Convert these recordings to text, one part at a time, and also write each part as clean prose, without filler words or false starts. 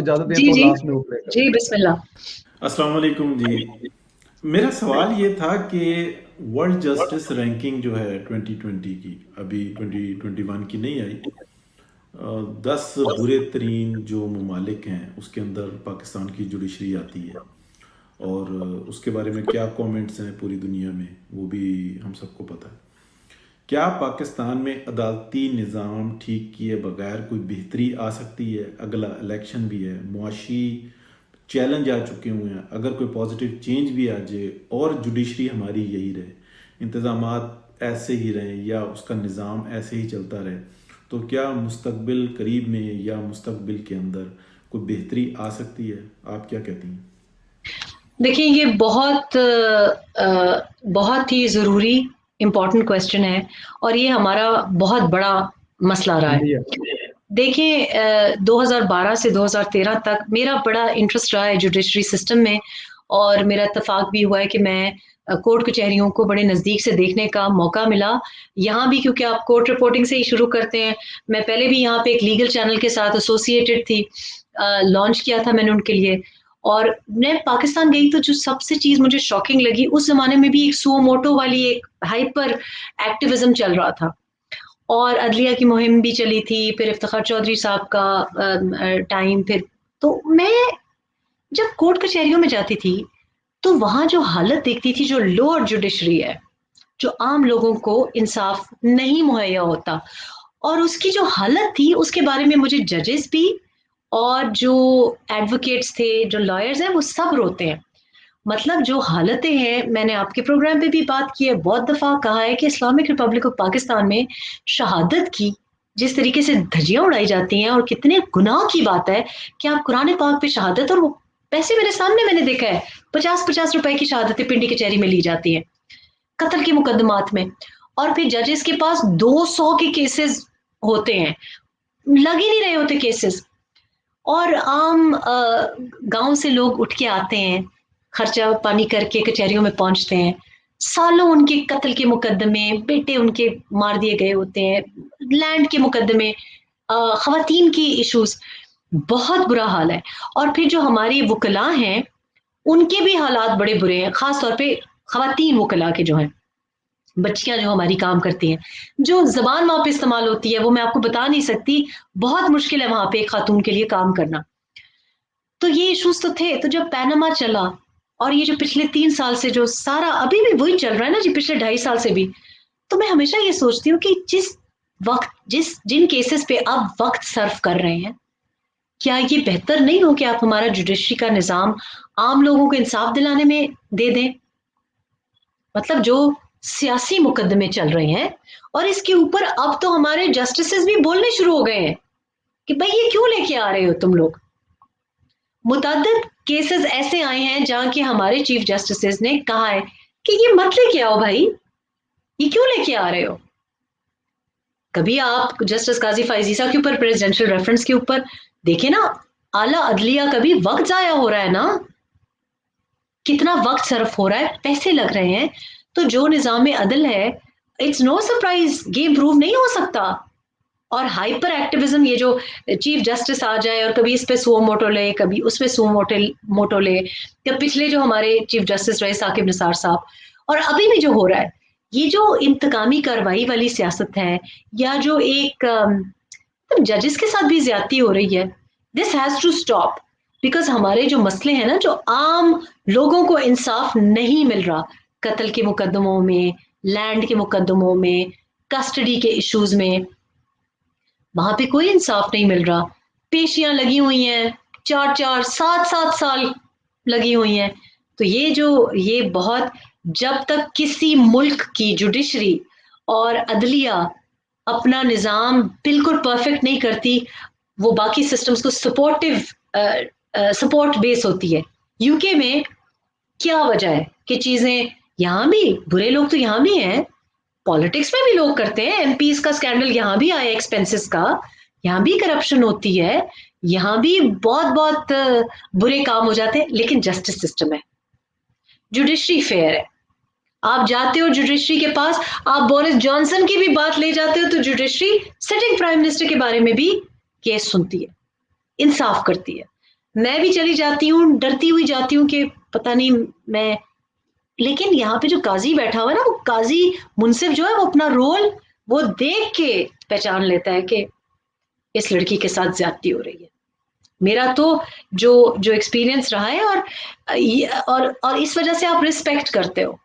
इजाजत दें जी तो जी लास्ट में वो प्ले जी करेंगे। बिस्मिल्लाह। अस्सलाम वालेकुम जी। मेरा सवाल ये था कि वर्ल्ड जस्टिस रैंकिंग जो है 2020 की, अभी 2021 की नहीं आई, 10 बुरे तरीन जो ममालिक हैं उसके अंदर पाकिस्तान की जुडिशरी आती है। और उसके बारे में क्या कमेंट्स हैं पूरी दुनिया में वो भी हम सबको पता है। क्या पाकिस्तान में अदालती निज़ाम ठीक किए बगैर कोई बेहतरी आ सकती है? अगला इलेक्शन भी है, मुआशी चैलेंज आ चुके हुए हैं, अगर कोई पॉजिटिव चेंज भी आ जाए और जुडिशरी हमारी यही रहे, इंतज़ामात ऐसे ही रहें या उसका निज़ाम ऐसे ही चलता रहे, तो क्या मुस्तकबिल करीब में या मुस्तकबिल के अंदर कोई बेहतरी आ सकती है? आप क्या कहती हैं? देखिए ये बहुत ही ज़रूरी इम्पोर्टेंट क्वेश्चन है और ये हमारा बहुत बड़ा मसला रहा है। इंडिया। देखिए 2012 से 2013 तक मेरा बड़ा इंटरेस्ट रहा है जुडिशरी सिस्टम में और मेरा इत्तेफाक भी हुआ है कि मैं कोर्ट कचहरियों को बड़े नज़दीक से देखने का मौका मिला। यहाँ भी क्योंकि आप कोर्ट रिपोर्टिंग से ही शुरू करते हैं, मैं पहले भी यहाँ पे एक लीगल चैनल के साथ एसोसिएटेड थी, लॉन्च किया था मैंने उनके लिए। और मैं पाकिस्तान गई तो जो सबसे चीज़ मुझे शॉकिंग लगी, उस ज़माने में भी एक सुओ मोटो वाली एक हाइपर एक्टिविज्म चल रहा था और अदलिया की मुहिम भी चली थी, फिर इफ्तिखार चौधरी साहब का टाइम। फिर तो मैं जब कोर्ट कचहरियों में जाती थी तो वहां जो हालत देखती थी, जो लोअर जुडिशरी है, जो आम लोगों को इंसाफ नहीं मुहैया होता, और उसकी जो हालत थी उसके बारे में मुझे जजेस भी और जो एडवोकेट्स थे, जो लॉयर्स हैं, वो सब रोते हैं। मतलब जो हालतें हैं, मैंने आपके प्रोग्राम पे भी बात की है, बहुत दफा कहा है कि इस्लामिक रिपब्लिक ऑफ पाकिस्तान में शहादत की जिस तरीके से धज्जियां उड़ाई जाती हैं, और कितने गुनाह की बात है कि आप कुरान पाक पे शहादत, और वो पैसे मेरे सामने मैंने देखा है, 50-50 रुपए की शहादतें पिंडी कचहरी में ली जाती हैं कत्ल के मुकदमात में। और फिर जजेस के पास 200 के केसेस होते हैं, लग ही नहीं रहे होते केसेस। और आम गांव से लोग उठ के आते हैं, खर्चा पानी करके कचहरियों में पहुंचते हैं, सालों उनके कत्ल के मुकदमे, बेटे उनके मार दिए गए होते हैं, लैंड के मुकदमे, खवातीन की इश्यूज, बहुत बुरा हाल है। और फिर जो हमारी वकला हैं उनके भी हालात बड़े बुरे हैं, खास तौर पे खवातीन वकला के जो हैं, बच्चियां जो हमारी काम करती हैं, जो जबान वहां पे इस्तेमाल होती है वो मैं आपको बता नहीं सकती, बहुत मुश्किल है वहां पे एक खातून के लिए काम करना। तो ये इश्यूज तो थे। तो जब पैनामा चला, और ये जो पिछले 3 साल से जो सारा अभी भी वही चल रहा है ना जी, पिछले 2.5 साल से भी, तो मैं हमेशा ये सोचती हूँ कि जिन केसेस पे आप वक्त सर्व कर रहे हैं, क्या ये बेहतर नहीं हो कि आप हमारा जुडिशरी का निज़ाम आम लोगों को इंसाफ दिलाने में दे दें? मतलब जो सियासी मुकदमे चल रहे हैं, और इसके ऊपर अब तो हमारे जस्टिसेस भी बोलने शुरू हो गए हैं कि भाई ये क्यों लेके आ रहे हो तुम लोग। मुतअद्दिद केसेस ऐसे आए हैं जहां के हमारे चीफ जस्टिसेस ने कहा है कि ये मत लेके आओ भाई, ये क्यों लेके आ रहे हो। कभी आप जस्टिस काजी फाइजीसा के ऊपर प्रेसिडेंशियल रेफरेंस के ऊपर देखे ना, आला अदलिया का भी वक्त जाया हो रहा है ना, कितना वक्त सर्फ हो रहा है, पैसे लग रहे हैं। तो जो निज़ाम अदल है, इट्स नो सरप्राइज ये इम्प्रूव नहीं हो सकता। और हाइपर एक्टिविज्म, ये जो चीफ जस्टिस आ जाए और कभी इस पे सुओ मोटो ले, कभी उस पे सुओ मोटो ले, या पिछले जो हमारे चीफ जस्टिस रहे साकिब निसार साहब, और अभी भी जो हो रहा है, ये जो इंतकामी कार्रवाई वाली सियासत है, या जो एक जजेस के साथ भी ज्यादती हो रही है, this has to stop. Because हमारे जो मसले हैं ना, जो आम लोगों को इंसाफ नहीं मिल रहा, कत्ल के मुकदमों में, लैंड के मुकदमों में, कस्टडी के इश्यूज में, वहां पे कोई इंसाफ नहीं मिल रहा। पेशियां लगी हुई हैं, 4-4 7-7 साल लगी हुई हैं। तो ये बहुत, जब तक किसी मुल्क की जुडिशरी और अदलिया अपना निज़ाम बिल्कुल परफेक्ट नहीं करती, वो बाकी सिस्टम्स को सपोर्ट बेस होती है। यूके में क्या वजह है कि चीजें, यहाँ भी बुरे लोग तो यहाँ भी हैं, पॉलिटिक्स में भी लोग करते हैं, एमपीज का स्कैंडल यहाँ भी आया, एक्सपेंसेस का, यहाँ भी करप्शन होती है, यहाँ भी बहुत बहुत बुरे काम हो जाते हैं, लेकिन जस्टिस सिस्टम है, जुडिशरी फेयर है। आप जाते हो जुडिशरी के पास, आप बोरिस जॉनसन की भी बात ले जाते हो तो जुडिशरी सिटिंग प्राइम मिनिस्टर के बारे में भी केस सुनती है, इंसाफ करती है। मैं भी चली जाती हूँ, डरती हुई जाती हूँ कि पता नहीं मैं, लेकिन यहाँ पे जो काजी बैठा हुआ है ना, वो काजी मुंसिफ जो है वो अपना रोल वो देख के पहचान लेता है कि इस लड़की के साथ ज्यादती हो रही है। मेरा तो जो जो एक्सपीरियंस रहा है, और इस वजह से आप रिस्पेक्ट करते हो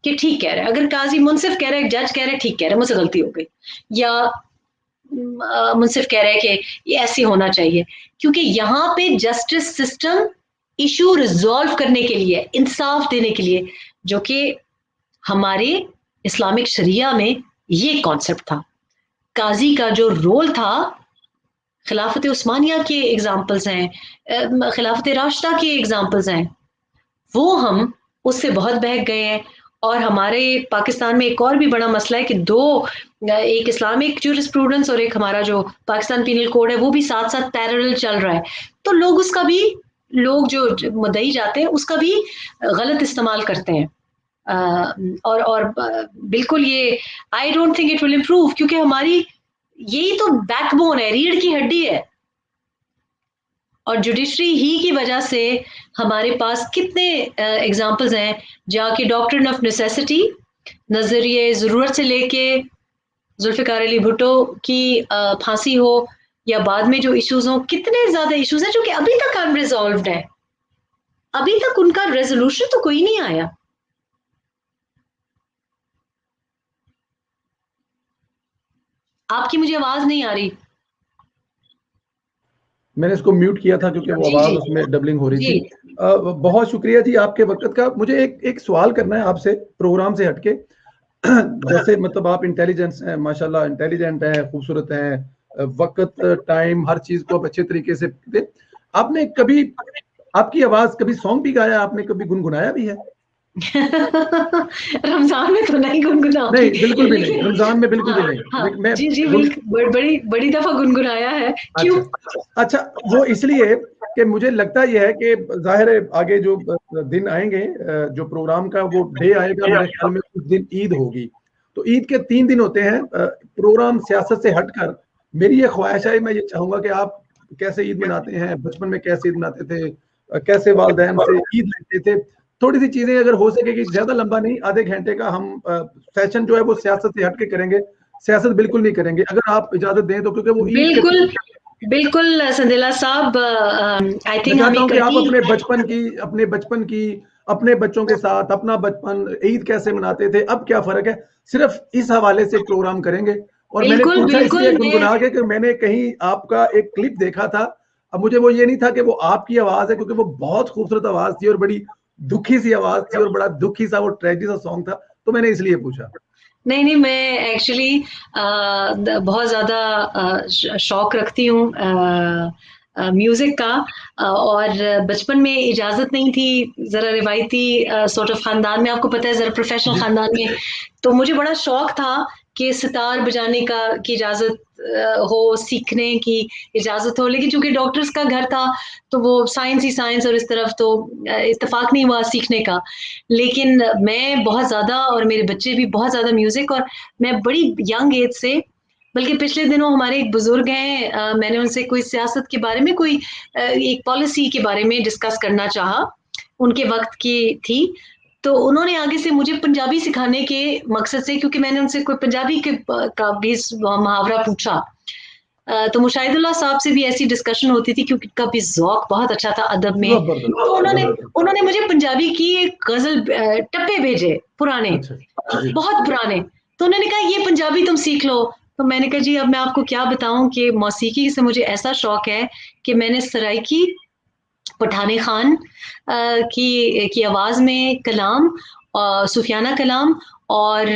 कि ठीक कह रहे हैं, अगर काजी मुंसिफ कह रहे हैं, जज कह रहे हैं ठीक कह रहे हैं, मुझसे गलती हो गई, या मुंसिफ कह रहे हैं कि ये ऐसे होना चाहिए, क्योंकि यहाँ पे जस्टिस सिस्टम इशू रिजॉल्व करने के लिए, इंसाफ देने के लिए, जो कि हमारे इस्लामिक शरिया में ये कॉन्सेप्ट था। काजी का जो रोल था, खिलाफत उस्मानिया के एग्जाम्पल्स हैं, खिलाफत राशिदा के एग्जाम्पल्स हैं, वो हम उससे बहुत बहक गए हैं। और हमारे पाकिस्तान में एक और भी बड़ा मसला है कि दो, एक इस्लामिक जूरिस्प्रूडेंस और एक हमारा जो पाकिस्तान पीनल कोड है, वो भी साथ साथ पैरेलल चल रहा है। तो लोग उसका भी, लोग जो मुद्दई जाते हैं उसका भी गलत इस्तेमाल करते हैं। और बिल्कुल ये, I don't think it will improve, क्योंकि हमारी यही तो बैकबोन है, रीढ़ की हड्डी है। और जुडिशरी ही की वजह से हमारे पास कितने एग्जाम्पल्स हैं जहाँ की डॉक्ट्रिन ऑफ नेसेसिटी, नजरिए ज़रूरत से लेके जुल्फ़िकार अली भुट्टो की फांसी हो, या बाद में जो इश्यूज हो, कितने ज्यादा इश्यूज हैं जो कि अभी तक अनरिजॉल्व्ड है, अभी तक उनका रेजोल्यूशन तो कोई नहीं आया। आपकी मुझे आवाज नहीं आ रही। मैंने इसको म्यूट किया था क्योंकि वो जी आवाज जी उसमें डबलिंग हो रही जी। थी। बहुत शुक्रिया जी आपके वक्त का। मुझे एक सवाल करना है आपसे प्रोग्राम से हटके। जैसे मतलब आप इंटेलिजेंस हैं, माशाल्लाह इंटेलिजेंट हैं, खूबसूरत हैं, वक्त टाइम हर चीज को आप अच्छे तरीके से दे। आपने कभी, आपकी आवाज कभी सॉन्ग भी गाया, आपने कभी गुनगुनाया भी है? रमजान में तो नहीं गुनगुनाऊंगी, नहीं बिल्कुल भी नहीं, लेकिन रमजान में बिल्कुल हाँ भी नहीं। हाँ, लेकिन मैं जी जी बिल्कुल, बड़ी बड़ी दफा गुनगुनाया है। क्यों? अच्छा अच्छा, वो इसलिए कि मुझे लगता यह है कि जाहिर है आगे जो दिन आएंगे, जो प्रोग्राम का वो डे आएगा, मेरे ख्याल में उस दिन ईद होगी। तो ईद के 3 दिन होते हैं। प्रोग्राम सियासत से हटकर मेरी ये ख्वाहिश है, मैं ये चाहूंगा कि आप कैसे ईद मनाते हैं, बचपन में कैसे ईद मनाते थे, कैसे वालिदैन से ईद लेते थे, थोड़ी सी चीजें अगर हो सके कि ज्यादा लंबा नहीं, आधे घंटे का हम सेशन जो है वो सियासत से हट के करेंगे। सियासत बिल्कुल नहीं करेंगे अगर आप इजाजत दें तो, क्योंकि वो ईद के बिल्कुल बिल्कुल संदिला साहब, आई मैं थिंक हम चाहता हूं कि आप इकट्ठी। अपने बच्चों के साथ अपना बचपन, ईद कैसे मनाते थे, अब क्या फर्क है, सिर्फ इस हवाले से एक प्रोग्राम करेंगे। और मैंने बिल्कुल पूछा इसलिए बिल्कुल, मैं गुनगुना के कि मैंने कहीं आपका एक क्लिप देखा था। अब मुझे वो ये नहीं था कि वो आपकी आवाज है, क्योंकि वो बहुत खूबसूरत आवाज थी और बड़ी दुखी सी आवाज थी और बड़ा दुखी सा वो ट्रेजिक सा सॉन्ग था, तो मैंने इसलिए पूछा। नहीं नहीं, मैं एक्चुअली बहुत ज़्यादा शौक रखती हूँ म्यूज़िक का, और बचपन में इजाज़त नहीं थी, ज़रा रिवायती सॉर्ट ऑफ ख़ानदान में, आपको पता है, ज़रा प्रोफेशनल जी ख़ानदान में, तो मुझे बड़ा शौक था कि सितार बजाने का की इजाज़त हो, सीखने की इजाज़त हो, लेकिन चूंकि डॉक्टर्स का घर था तो वो साइंस ही साइंस, और इस तरफ तो इत्तेफाक नहीं हुआ सीखने का। लेकिन मैं बहुत ज़्यादा, और मेरे बच्चे भी बहुत ज़्यादा म्यूज़िक, और मैं बड़ी यंग एज से, बल्कि पिछले दिनों हमारे एक बुजुर्ग हैं, मैंने उनसे कोई सियासत के बारे में, कोई एक पॉलिसी के बारे में डिस्कस करना चाहा, उनके वक्त की थी, तो उन्होंने आगे से मुझे पंजाबी सिखाने के मकसद से, क्योंकि मैंने उनसे कोई पंजाबी के का भी मुहावरा पूछा, तो मुशाहिदुल्लाह साहब से भी ऐसी डिस्कशन होती थी, क्योंकि उनका भी ज़ौक बहुत अच्छा था अदब में। जबरदस्त तो उन्होंने जबरदस्त। उन्होंने मुझे पंजाबी की एक गजल टप्पे भेजे पुराने, अच्छा जी बहुत पुराने। तो उन्होंने कहा ये पंजाबी तुम सीख लो। तो मैंने कहा जी अब मैं आपको क्या बताऊं कि मौसीकी से मुझे ऐसा शौक है कि मैंने सराइकी पठानी खान की आवाज़ में कलाम, सुफियाना कलाम, और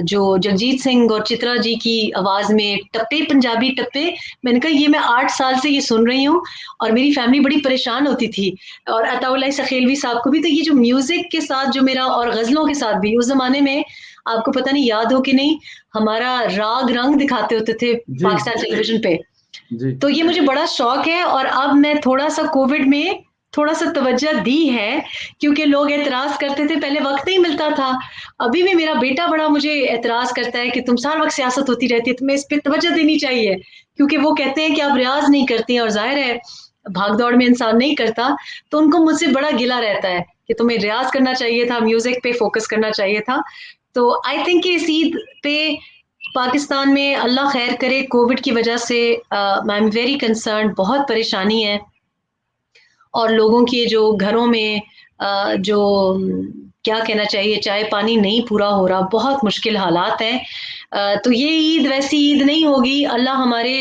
जो जगजीत सिंह और चित्रा जी की आवाज़ में टप्पे, पंजाबी टप्पे, मैंने कहा ये मैं 8 साल से ये सुन रही हूँ, और मेरी फैमिली बड़ी परेशान होती थी, और अताउल्लाह सखेलवी साहब को भी। तो ये जो म्यूज़िक के साथ जो मेरा, और गज़लों के साथ भी, उस ज़माने में आपको पता नहीं याद हो कि नहीं, हमारा राग रंग दिखाते होते थे जी पाकिस्तान टेलीविजन पे। जी। तो ये मुझे बड़ा शौक है, और अब मैं थोड़ा सा कोविड में थोड़ा सा तवज्जो दी है, क्योंकि लोग एतराज करते थे, पहले वक्त नहीं मिलता था। अभी भी मेरा बेटा बड़ा मुझे एतराज करता है कि तुम सारा वक्त सियासत होती रहती है, तुम्हें इस पे तवज्जो देनी चाहिए, क्योंकि वो कहते हैं कि आप रियाज नहीं करती हैं, और जाहिर है भागदौड़ में इंसान नहीं करता, तो उनको मुझसे बड़ा गिला रहता है कि तुम्हें रियाज करना चाहिए था, म्यूजिक पे फोकस करना चाहिए था। तो आई थिंक इस ईद पे पाकिस्तान में अल्लाह खैर करे, कोविड की वजह से आई एम वेरी कंसर्न, बहुत परेशानी है और लोगों के जो घरों में जो क्या कहना चाहिए, चाय पानी नहीं पूरा हो रहा, बहुत मुश्किल हालात हैं। तो ये ईद वैसी ईद नहीं होगी, अल्लाह हमारे